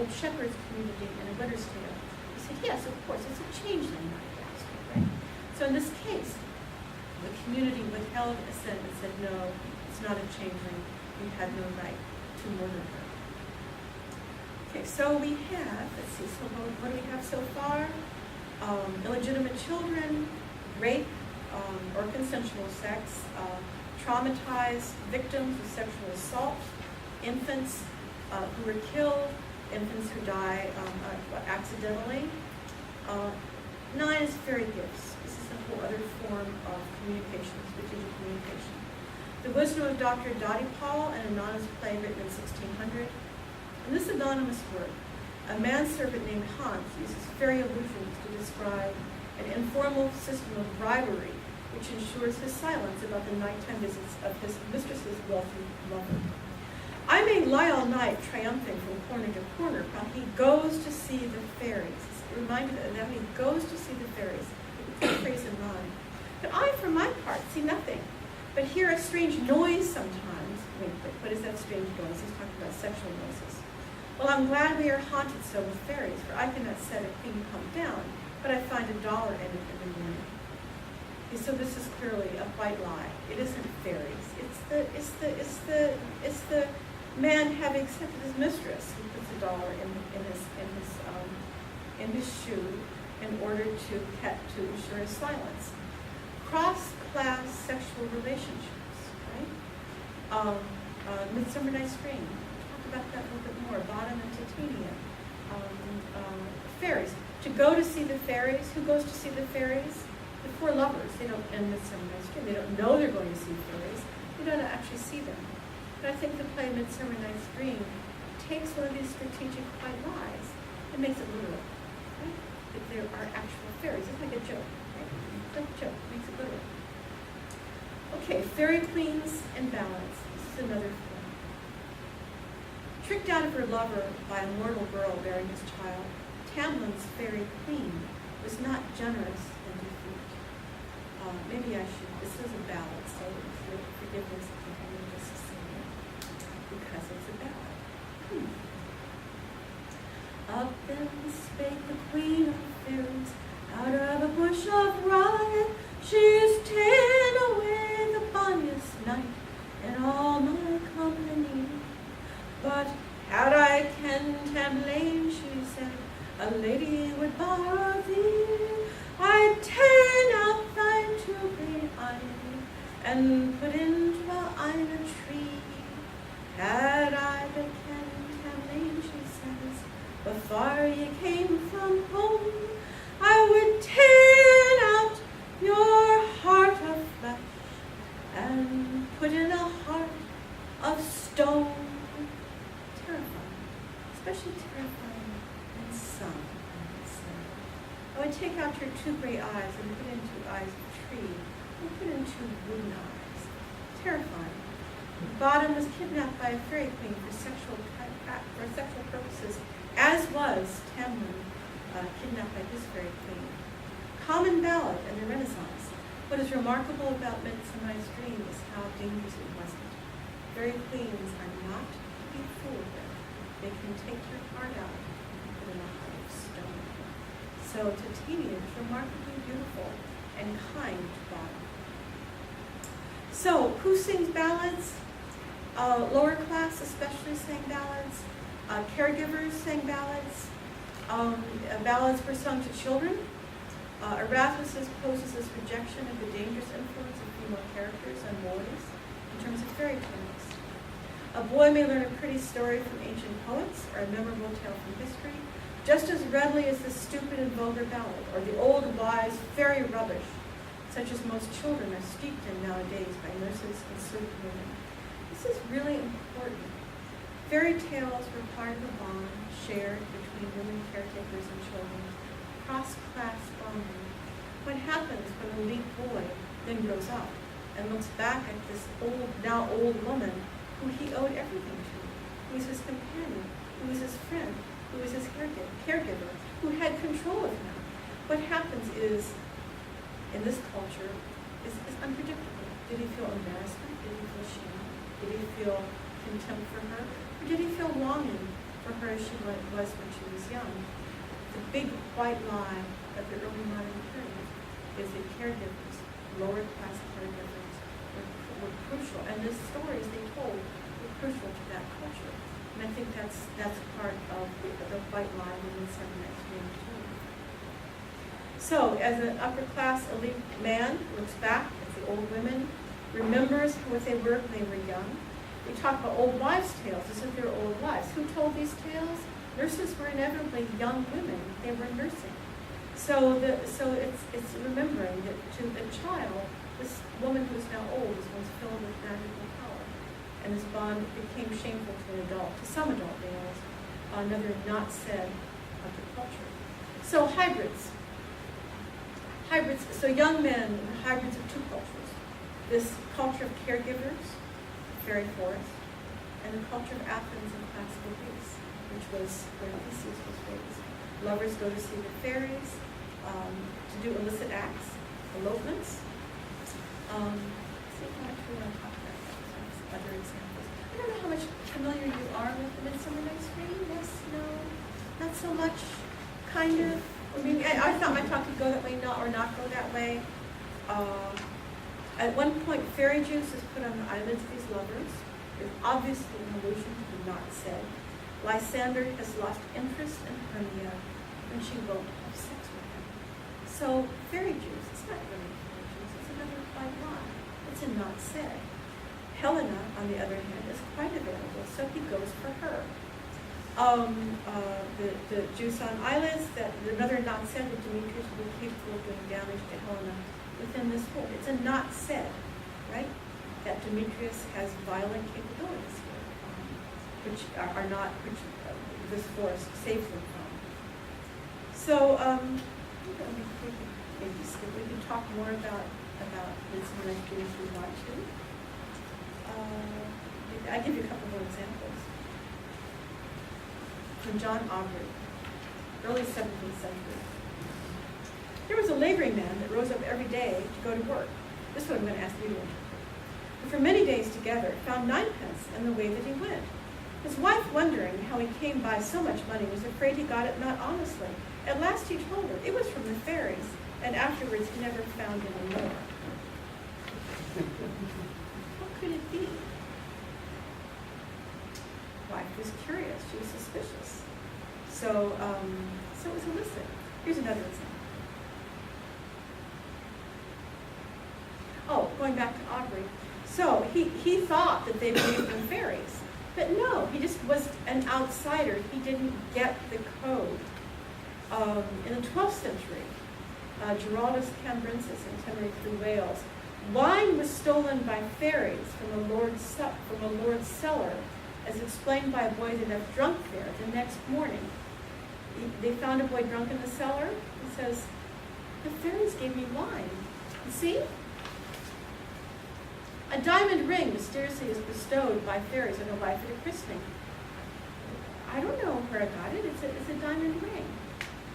old shepherd's community in A Winter's Tale. He said, yes, of course, it's a changeling, not a bastard, right? So in this case, the community withheld assent and said, no, it's not a changeling. You had no right to murder her. Okay, so we have, let's see, so what do we have so far? Illegitimate children, rape or consensual sex, traumatized victims of sexual assault, infants who were killed, infants who die accidentally. 9 is fairy gifts. This is a whole other form of communication, strategic communication. The Wisdom of Dr. Dottie Paul, an anonymous play written in 1600. In this anonymous work, a manservant named Hans uses fairy allusions to describe an informal system of bribery which ensures his silence about the nighttime visits of his mistress's wealthy lover. I may lie all night triumphing from corner to corner while he goes to see the fairies. It's reminded that he goes to see the fairies. Keep the phrase in mind. But I, for my part, see nothing, but hear a strange noise sometimes. Wait, what is that strange noise? He's talking about sexual noises. Well, I'm glad we are haunted so with fairies, for I cannot set a queen pump down, but I find $1 in it every morning. Okay, so this is clearly a white lie. It isn't fairies. It's the man having sex with his mistress who puts $1 in his shoe in order to ensure his silence. Cross-class sexual relationships, right? Midsummer Night's Dream. Talk about that a little bit more. Bottom and Titania. Fairies. To go to see the fairies. Who goes to see the fairies? The 4 lovers. They don't, in Midsummer Night's Dream, they don't know they're going to see fairies. They don't actually see them. But I think the play Midsummer Night's Dream takes one of these strategic white lies and makes it literal. Right? That there are actual fairies. It's like a joke. Right? It's like a joke. It makes it literal. Okay, fairy queens and ballads. This is another form. Tricked out of her lover by a mortal girl bearing his child, Tamlin's fairy queen was not generous in defeat. Maybe I should, this is a ballad, so for forgiveness, I'm going to just sing it, because it's a ballad. Up then spake the queen of fairies, out of a bush of rye, she's ta'en away the bonniest night in all my company. But had I kenned Tamlane, she said, a lady would borrow thee, I'd ta'en out thy 2 green eyne, and put into a eyne tree. Had I but kenned Tamlane, she says, before ye came from home, I would ta'en out your heart of flesh, and put in a heart of stone. Terrifying, especially terrifying in some. I would take out your 2 gray eyes and put into eyes of tree, and put into wooden eyes. Terrifying. Bottom was kidnapped by a fairy queen for sexual purposes, as was Tamlin kidnapped by his fairy queen. Common ballad in the Renaissance. What is remarkable about Midsummer Night's Dream is how dangerous it wasn't. Fairy queens are not to be fooled with. They can take your heart out and put in a heart of stone. So Titania is remarkably beautiful and kind to Bottom. So who sings ballads? Lower class especially sang ballads. Caregivers sang ballads. Ballads were sung to children. Erasmus poses this rejection of the dangerous influence of female characters on boys in terms of fairy tales. A boy may learn a pretty story from ancient poets or a memorable tale from history, just as readily as the stupid and vulgar ballad or the old wise fairy rubbish, such as most children are steeped in nowadays by nurses and servant women. This is really important. Fairy tales were part of a bond shared between women caretakers and children, cross-class bonding. What happens when a weak boy then grows up and looks back at this now old woman who he owed everything to, who was his companion, who was his friend, who was his caregiver, who had control of him? What happens is, in this culture, is unpredictable. Did he feel embarrassment? Did he feel shame? Did he feel contempt for her? Or did he feel longing for for her as she was when she was young. The big white lie of the early modern period is that caregivers, lower class caregivers, were crucial, and the stories they told were crucial to that culture. And I think that's part of the white lie in the 17th too. So, as an upper class elite man looks back at the old women, remembers what they were when they were young. We talk about old wives' tales as if they were old wives. Who told these tales? Nurses were inevitably young women. They were nursing. So it's remembering that to a child, this woman who is now old is once filled with magical power. And this bond became shameful to an adult, to some adult males, another not said of the culture. So hybrids. So young men are hybrids of two cultures. This culture of caregivers, fairy forest, and the culture of Athens and classical Greece, which was where Theseus was raised. Lovers go to see the fairies, to do illicit acts, elopements. See how much we want to talk about that. Other examples. I don't know how much familiar you are with the Midsummer Night's Dream. Yes, no, not so much. Kind of. I mean, I thought my talk could go that way, or not go that way. At one point, fairy juice is put on the eyelids of these lovers. There's obviously an allusion to the not said. Lysander has lost interest in Hermia when she won't have sex with him. So, fairy juice, it's not really fairy juice, it's another white lie. It's a not said. Helena, on the other hand, is quite available, so he goes for her. The juice on eyelids, another not said that Demetrius will be capable of doing damage to Helena within this world. It's a not said, right? That Demetrius has violent capabilities here, which this forest saves them from. So, maybe skip. We can talk more about Midsummer Night's Dream if we want to. I'll give you a couple more examples. From John Aubrey, early 17th century. There was a laboring man that rose up every day to go to work. This one I'm going to ask you to interpret. And for many days together, found 9 pence in the way that he went. His wife, wondering how he came by so much money, was afraid he got it not honestly. At last he told her it was from the fairies, and afterwards he never found any more. What could it be? Wife was curious. She was suspicious. So it was illicit. Here's another example. Oh, going back to Aubrey. So he thought that they believed in fairies. But no, he just was an outsider. He didn't get the code. In the 12th century, Giraldus Cambrensis in Tenerife, Wales, wine was stolen by fairies from a lord's cellar, as explained by a boy that left drunk there. The next morning, they found a boy drunk in the cellar. He says, "The fairies gave me wine. You see? A diamond ring mysteriously is bestowed by fairies on a wife at a christening. I don't know where I got it. It's a diamond ring.